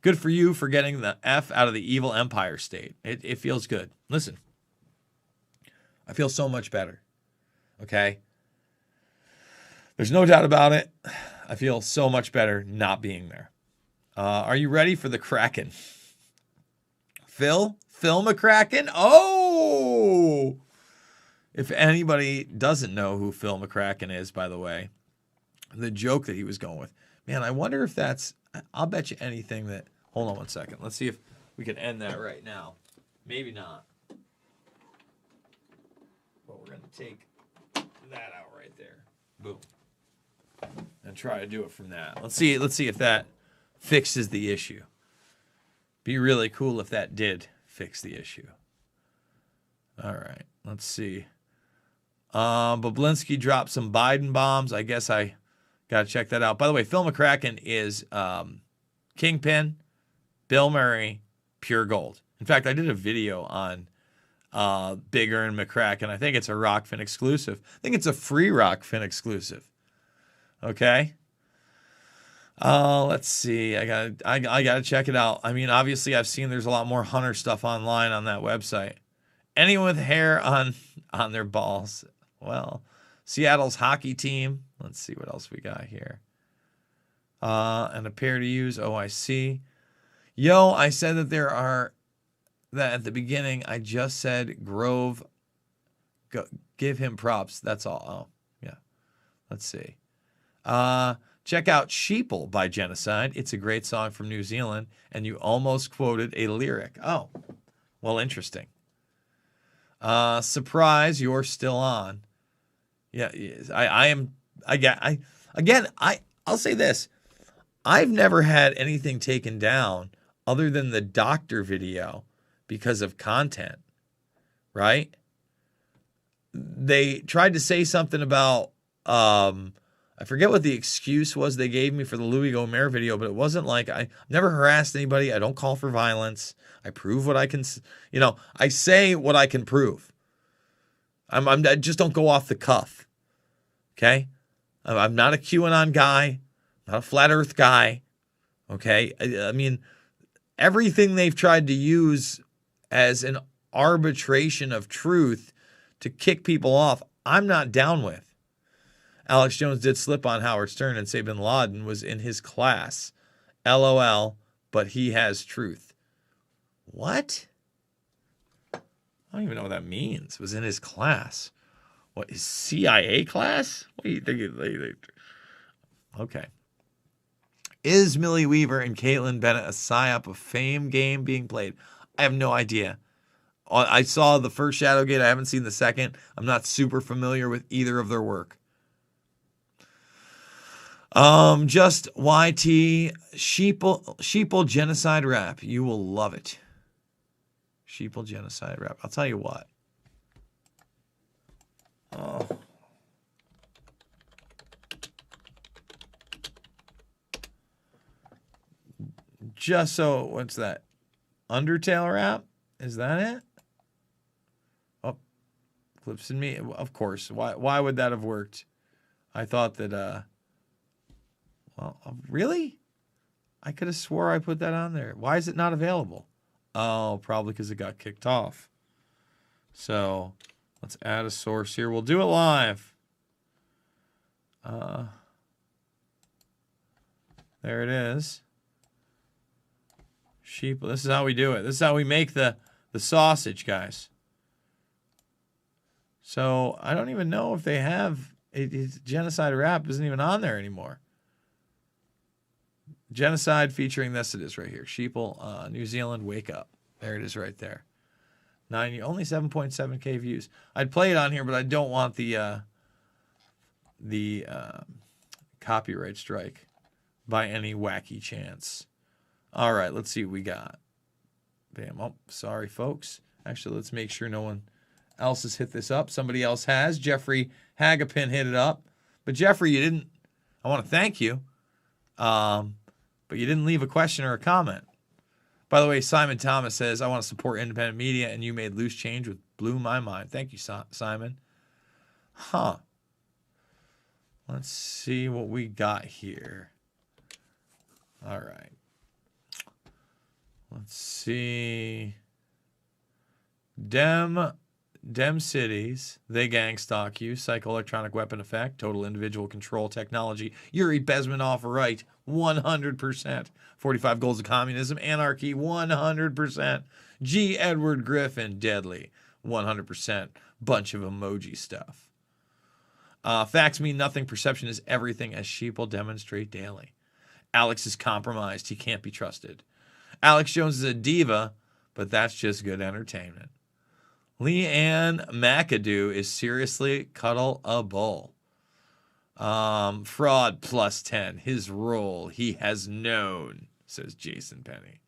Good for you for getting the F out of the evil empire state. It feels good. Listen, I feel so much better, okay? There's no doubt about it. I feel so much better not being there. Are you ready for the Kraken? Phil McCracken? Oh! If anybody doesn't know who Phil McCracken is, by the way, the joke that he was going with. Man, I wonder if that's... I'll bet you anything that... Hold on one second. Let's see if we can end that right now. Maybe not. But we're going to take that out right there. Boom. And try to do it from that. Let's see if that fixes the issue. Be really cool if that did fix the issue. All right. Let's see. Boblinsky dropped some Biden bombs. I guess I got to check that out. By the way, Phil McCracken is Kingpin, Bill Murray, pure gold. In fact, I did a video on Bigger and McCracken. I think it's a Rokfin exclusive. I think it's a free Rokfin exclusive. Okay. Let's see. I gotta check it out. I mean, obviously, I've seen there's a lot more Hunter stuff online on that website. Anyone with hair on their balls. Well, Seattle's hockey team. Let's see what else we got here. And a pair to use. Oh, I see. Yo, I said that at the beginning, I just said Grove. Give him props. That's all. Oh, yeah. Let's see. Check out Sheeple by Genocide. It's a great song from New Zealand, and you almost quoted a lyric. Oh, well, interesting. Surprise, you're still on. Yeah, I am. I'll say this. I've never had anything taken down other than the doctor video because of content, right? They tried to say something about, I forget what the excuse was they gave me for the Louis Gohmert video, but it wasn't like I never harassed anybody. I don't call for violence. I prove what I can, I say what I can prove. I just don't go off the cuff. Okay. I'm not a QAnon guy, not a flat earth guy. Okay. I mean, everything they've tried to use as an arbitration of truth to kick people off, I'm not down with. Alex Jones did slip on Howard Stern and say bin Laden was in his class. LOL, but he has truth. What? I don't even know what that means. Was in his class. What, his CIA class? What do you think? Okay. Is Millie Weaver and Caitlyn Bennett a psyop of fame game being played? I have no idea. I saw the first Shadowgate. I haven't seen the second. I'm not super familiar with either of their work. Just YT Sheeple genocide rap. You will love it. Sheeple genocide rap. I'll tell you what. Oh. Just so, what's that? Undertale rap? Is that it? Oh, Clips in Me. Of course. Why would that have worked? I thought that, well, really? I could have swore I put that on there. Why is it not available? Oh, probably because it got kicked off. So let's add a source here. We'll do it live. There it is. Sheep. This is how we do it. This is how we make the sausage, guys. So I don't even know if they have His genocide rap isn't even on there anymore. Genocide featuring this. It is right here. Sheeple, New Zealand, wake up. There it is right there. Only 7.7K views. I'd play it on here, but I don't want the copyright strike by any wacky chance. All right, let's see what we got. Bam. Oh, sorry, folks. Actually, let's make sure no one else has hit this up. Somebody else has. Jeffrey Hagapin hit it up. But Jeffrey, you didn't. I want to thank you. But you didn't leave a question or a comment. By the way, Simon Thomas says, I want to support independent media, and you made Loose Change, which blew my mind. Thank you, Simon. Huh. Let's see what we got here. All right. Let's see. Dem cities, they gang stalk you. Psychoelectronic weapon effect, total individual control technology. Yuri Bezmenov right, 100%. 45 goals of communism, anarchy, 100%. G. Edward Griffin, deadly, 100%. Bunch of emoji stuff. Facts mean nothing. Perception is everything, as sheeple demonstrate daily. Alex is compromised. He can't be trusted. Alex Jones is a diva, but that's just good entertainment. Leanne McAdoo is seriously cuddle a bull. Fraud plus 10. His role he has known, says Jason Penny.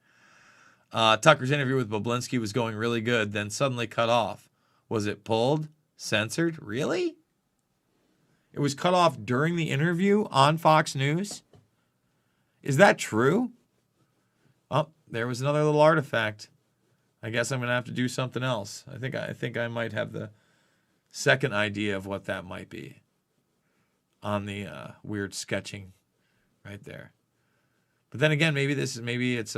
Tucker's interview with Boblinsky was going really good, then suddenly cut off. Was it pulled? Censored? Really? It was cut off during the interview on Fox News? Is that true? Oh, there was another little artifact. I guess I'm going to have to do something else. I think I might have the second idea of what that might be on the weird sketching right there. But then again, maybe it's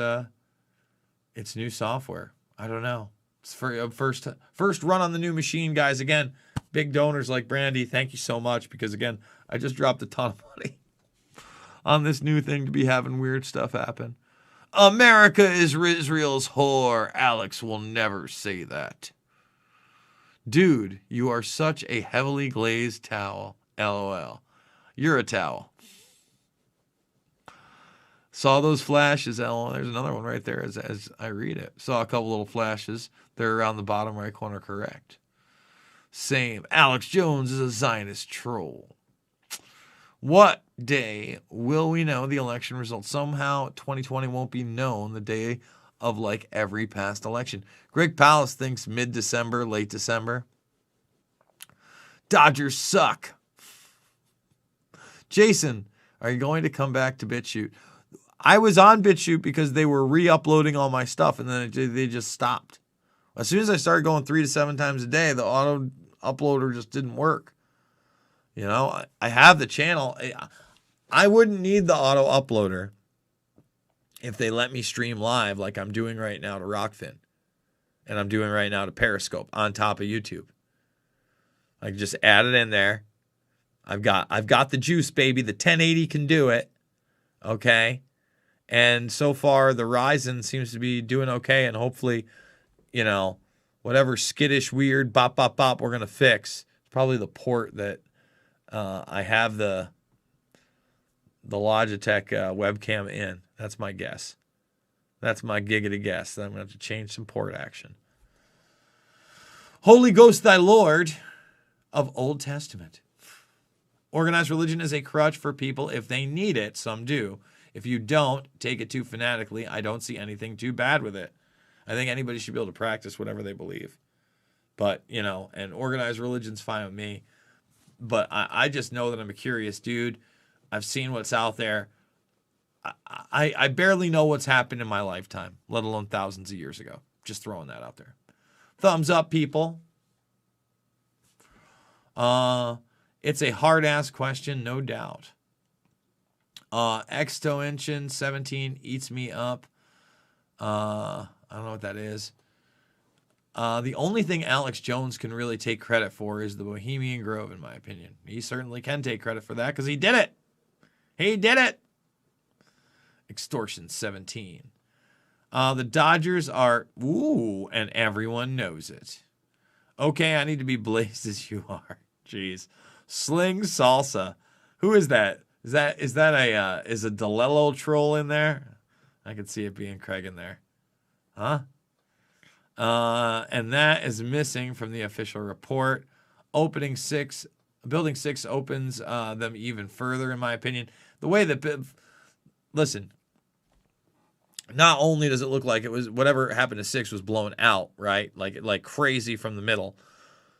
new software. I don't know. It's for first run on the new machine, guys. Again, big donors like Brandy, thank you so much, because again, I just dropped a ton of money on this new thing to be having weird stuff happen. America is Israel's whore. Alex will never say that. Dude, you are such a heavily glazed towel. LOL. You're a towel. Saw those flashes. LOL. There's another one right there as I read it. Saw a couple little flashes. They're around the bottom right corner, correct. Same. Alex Jones is a Zionist troll. What day will we know the election results? Somehow 2020 won't be known the day of like every past election. Greg Pallas thinks mid-December, late December. Dodgers suck. Jason, are you going to come back to BitChute? I was on BitChute because they were re-uploading all my stuff, and then they just stopped. As soon as I started going 3 to 7 times a day, the auto uploader just didn't work. You know, I have the channel. I wouldn't need the auto uploader if they let me stream live like I'm doing right now to Rokfin and I'm doing right now to Periscope on top of YouTube. I can just add it in there. I've got the juice, baby. The 1080 can do it. Okay. And so far the Ryzen seems to be doing okay, and hopefully, you know, whatever skittish weird bop we're going to fix. It's probably the port that I have the Logitech webcam in. That's my guess. That's my giggity guess. That I'm going to have to change some port action. Holy Ghost, thy Lord of Old Testament. Organized religion is a crutch for people if they need it. Some do. If you don't take it too fanatically, I don't see anything too bad with it. I think anybody should be able to practice whatever they believe. But, you know, and organized religion's fine with me. But I just know that I'm a curious dude. I've seen what's out there. I barely know what's happened in my lifetime, let alone thousands of years ago. Just throwing that out there. Thumbs up, people. It's a hard-ass question, no doubt. Extoention 17 eats me up. I don't know what that is. The only thing Alex Jones can really take credit for is the Bohemian Grove, in my opinion. He certainly can take credit for that because he did it. He did it. Extortion 17. The Dodgers are, ooh, and everyone knows it. Okay, I need to be blazed as you are. Jeez. Sling Salsa. Who is that? Is that a Delello troll in there? I could see it being Craig in there. Huh? And that is missing from the official report. Building 6 opens them even further, in my opinion. The way that, listen, not only does it look like it was whatever happened to 6 was blown out, right? Like crazy from the middle.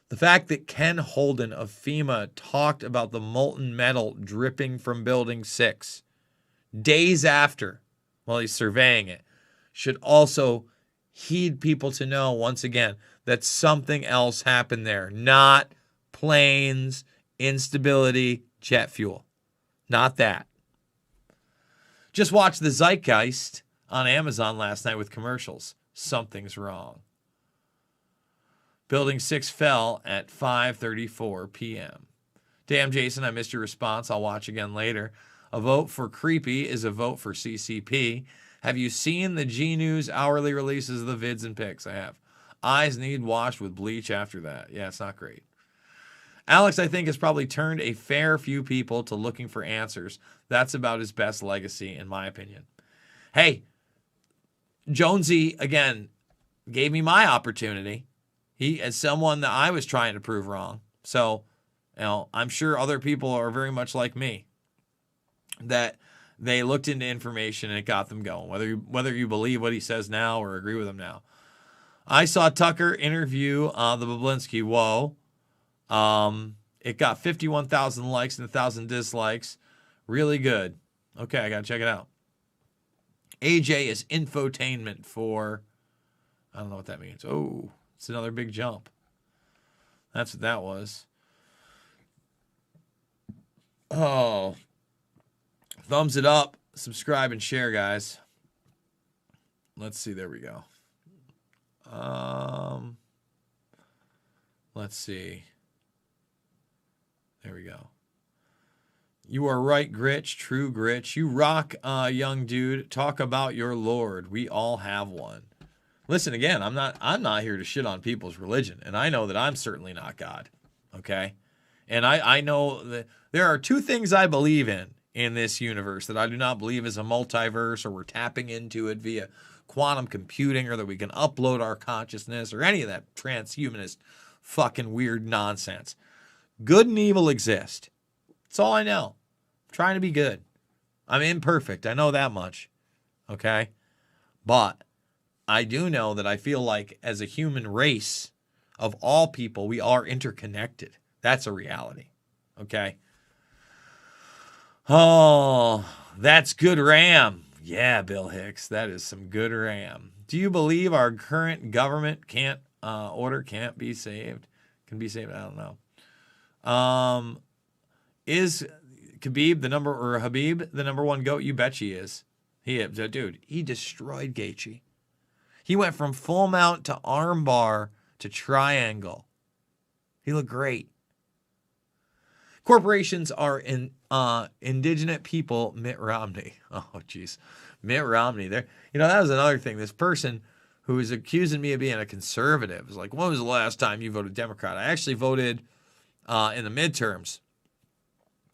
The fact that Ken Holden of FEMA talked about the molten metal dripping from Building 6 days after, while he's surveying it, should also heed people to know, once again, that something else happened there. Not planes, instability, jet fuel. Not that. Just watched The Zeitgeist on Amazon last night with commercials. Something's wrong. Building 6 fell at 5:34 p.m. Damn, Jason, I missed your response. I'll watch again later. A vote for creepy is a vote for CCP. Have you seen the G News hourly releases of the vids and pics? I have. Eyes need washed with bleach after that. Yeah, it's not great. Alex, I think, has probably turned a fair few people to looking for answers. That's about his best legacy, in my opinion. Hey, Jonesy, again, gave me my opportunity. He, as someone that I was trying to prove wrong. So, I'm sure other people are very much like me, that they looked into information and it got them going, whether you believe what he says now or agree with him now. I saw Tucker interview the Bablinski. Whoa. It got 51,000 likes and 1,000 dislikes. Really good. Okay, I got to check it out. AJ is infotainment for, I don't know what that means. Oh, it's another big jump. That's what that was. Oh, thumbs it up, subscribe, and share, guys. Let's see. There we go. Let's see. There we go. You are right, Gritch. True Gritch. You rock, young dude. Talk about your Lord. We all have one. Listen, again, I'm not here to shit on people's religion, and I know that I'm certainly not God. Okay? And I know that there are two things I believe in this universe that I do not believe is a multiverse, or we're tapping into it via quantum computing, or that we can upload our consciousness, or any of that transhumanist fucking weird nonsense. Good and evil exist. That's all I know. I'm trying to be good. I'm imperfect. I know that much. Okay? But I do know that I feel like as a human race of all people, we are interconnected. That's a reality. Okay? Oh, that's good RAM. Yeah, Bill Hicks, that is some good RAM. Do you believe our current government can't be saved? Can be saved? I don't know. Is Habib the number one GOAT? You bet he is. Dude, he destroyed Gaethje. He went from full mount to armbar to triangle. He looked great. Corporations are indigenous people. Mitt Romney. Oh, jeez. Mitt Romney. There. That was another thing. This person who was accusing me of being a conservative was like, when was the last time you voted Democrat? I actually voted in the midterms.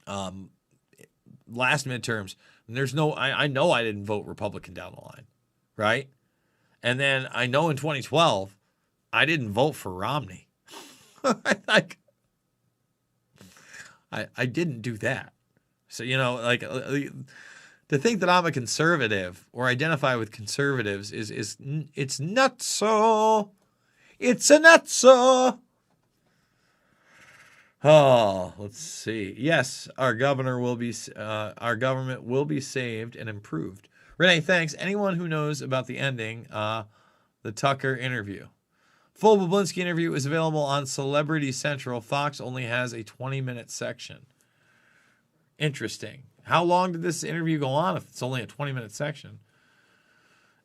Last midterms. And I know I didn't vote Republican down the line. Right? And then I know in 2012, I didn't vote for Romney. I didn't do that. So, to think that I'm a conservative or identify with conservatives it's nutso. It's a nutso. Oh, let's see. Yes, our government will be saved and improved. Renee, thanks. Anyone who knows about the ending, the Tucker interview. Full Bablinski interview is available on Celebrity Central. Fox only has a 20-minute section. Interesting. How long did this interview go on if it's only a 20-minute section?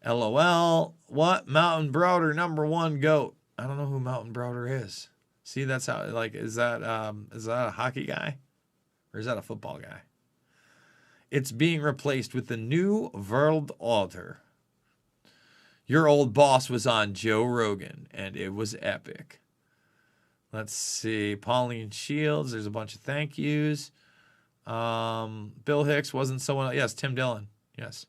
LOL. What? Mountain Browder, number one GOAT. I don't know who Mountain Browder is. See, that's how, is that a hockey guy? Or is that a football guy? It's being replaced with the new World Order. Your old boss was on Joe Rogan, and it was epic. Let's see. Pauline Shields. There's a bunch of thank yous. Bill Hicks wasn't someone. Yes, Tim Dillon. Yes.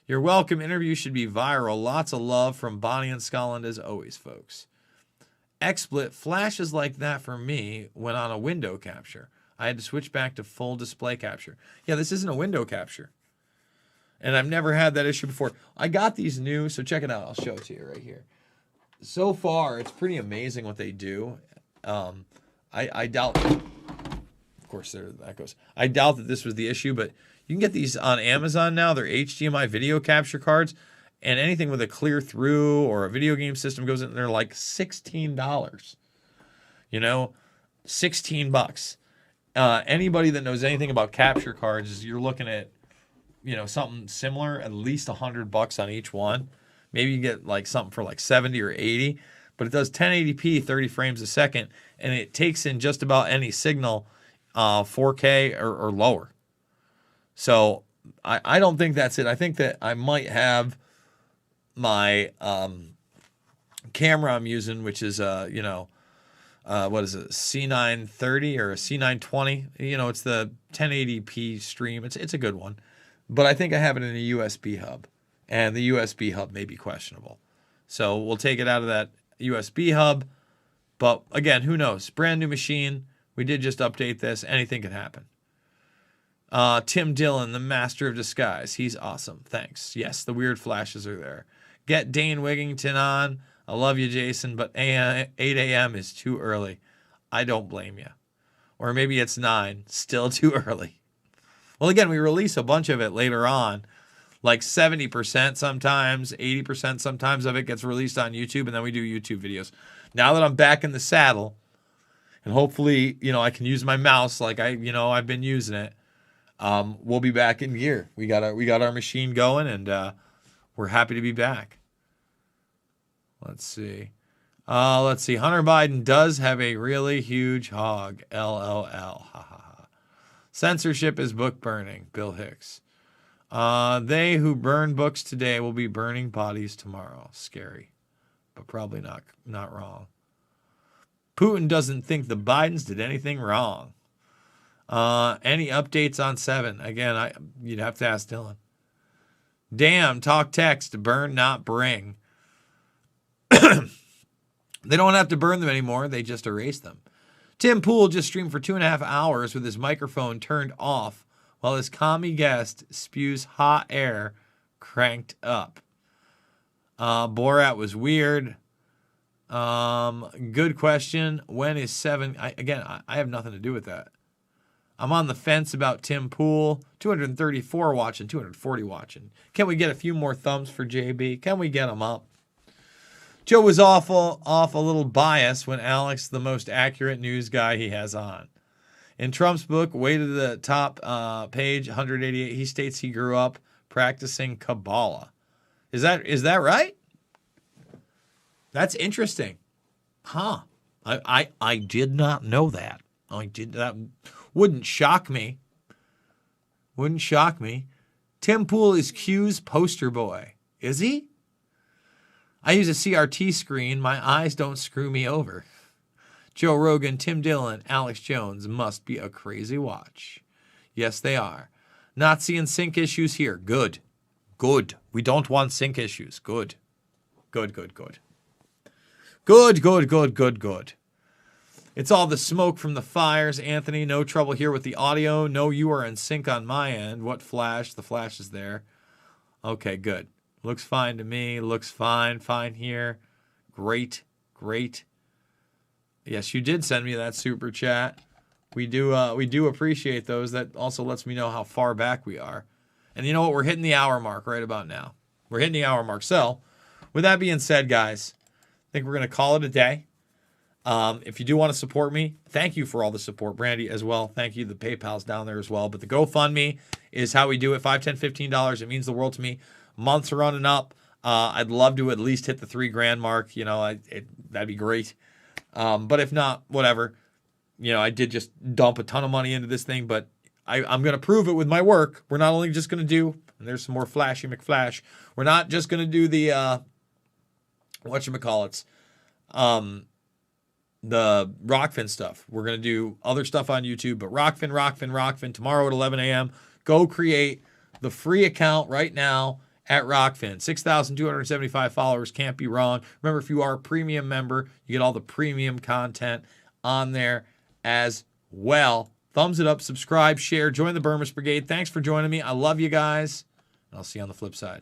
You're welcome. Interview should be viral. Lots of love from Bonnie and Scotland as always, folks. XSplit flashes like that for me when on a window capture. I had to switch back to full display capture. Yeah, this isn't a window capture. And I've never had that issue before. I got these new, so check it out. I'll show it to you right here. So far, it's pretty amazing what they do. I doubt, of course, there that goes. I doubt that this was the issue, but you can get these on Amazon now. They're HDMI video capture cards, and anything with a clear through or a video game system goes in. They're like $16. You know, $16. Anybody that knows anything about capture cards, you're looking at, you know, something similar, at least $100 on each one. Maybe you get like something for like 70 or 80, but it does 1080p, 30 frames a second, and it takes in just about any signal, 4K or lower. So I don't think that's it. I think that I might have my camera I'm using, which is what is it, C930 or a C920? You know, it's the 1080p stream. It's a good one, but I think I have it in a USB hub, and the USB hub may be questionable. So we'll take it out of that USB hub. But again, who knows? Brand new machine. We did just update this. Anything can happen. Tim Dillon, the master of disguise. He's awesome. Thanks. Yes, the weird flashes are there. Get Dane Wigington on. I love you, Jason, but 8 a.m. is too early. I don't blame you. Or maybe it's 9. Still too early. Well, again, we release a bunch of it later on. Like 70% sometimes, 80% sometimes of it gets released on YouTube, and then we do YouTube videos. Now that I'm back in the saddle, and hopefully, you know, I can use my mouse like I've been using it, we'll be back in gear. We got our machine going, and we're happy to be back. Let's see. Hunter Biden does have a really huge hog. LOL. Ha ha ha. Censorship is book burning. Bill Hicks. They who burn books today will be burning bodies tomorrow. Scary, but probably not wrong. Putin doesn't think the Bidens did anything wrong. Any updates on 7? Again, you'd have to ask Dylan. Damn, talk text, burn, not bring. They don't have to burn them anymore. They just erase them. Tim Pool just streamed for 2.5 hours with his microphone turned off while his commie guest spews hot air cranked up. Borat was weird. Good question. When is 7? I have nothing to do with that. I'm on the fence about Tim Pool. 234 watching, 240 watching. Can we get a few more thumbs for JB? Can we get them up? Joe was off a little biased when Alex, the most accurate news guy he has on. In Trump's book, Way to the Top, page 188, he states he grew up practicing Kabbalah. Is that right? That's interesting. Huh. I did not know that. That wouldn't shock me. Wouldn't shock me. Tim Pool is Q's poster boy. Is he? I use a CRT screen. My eyes don't screw me over. Joe Rogan, Tim Dillon, Alex Jones must be a crazy watch. Yes, they are. Not seeing sync issues here. Good. Good. We don't want sync issues. Good. Good, good, good. Good, good, good, good, good. It's all the smoke from the fires. Anthony, no trouble here with the audio. No, you are in sync on my end. What flash? The flash is there. Okay, good. Looks fine to me. Looks fine. Fine here. Great. Great. Yes, you did send me that super chat. We do appreciate those. That also lets me know how far back we are. And you know what? We're hitting the hour mark right about now. We're hitting the hour mark. So, with that being said, guys, I think we're going to call it a day. If you do want to support me, thank you for all the support. Brandy as well. Thank you. The PayPal's down there as well. But the GoFundMe is how we do it. $5, $10, $15. It means the world to me. Months are running up. I'd love to at least hit the $3,000 mark. You know, that'd be great. But if not, whatever. You know, I did just dump a ton of money into this thing, but I'm going to prove it with my work. We're not only just going to do, and there's some more Flashy McFlash. We're not just going to do the, whatchamacallits, the Rokfin stuff. We're going to do other stuff on YouTube, but Rokfin tomorrow at 11 a.m. Go create the free account right now at Rokfin. 6,275 followers. Can't be wrong. Remember, if you are a premium member, you get all the premium content on there as well. Thumbs it up, subscribe, share, join the Burmese Brigade. Thanks for joining me. I love you guys, and I'll see you on the flip side.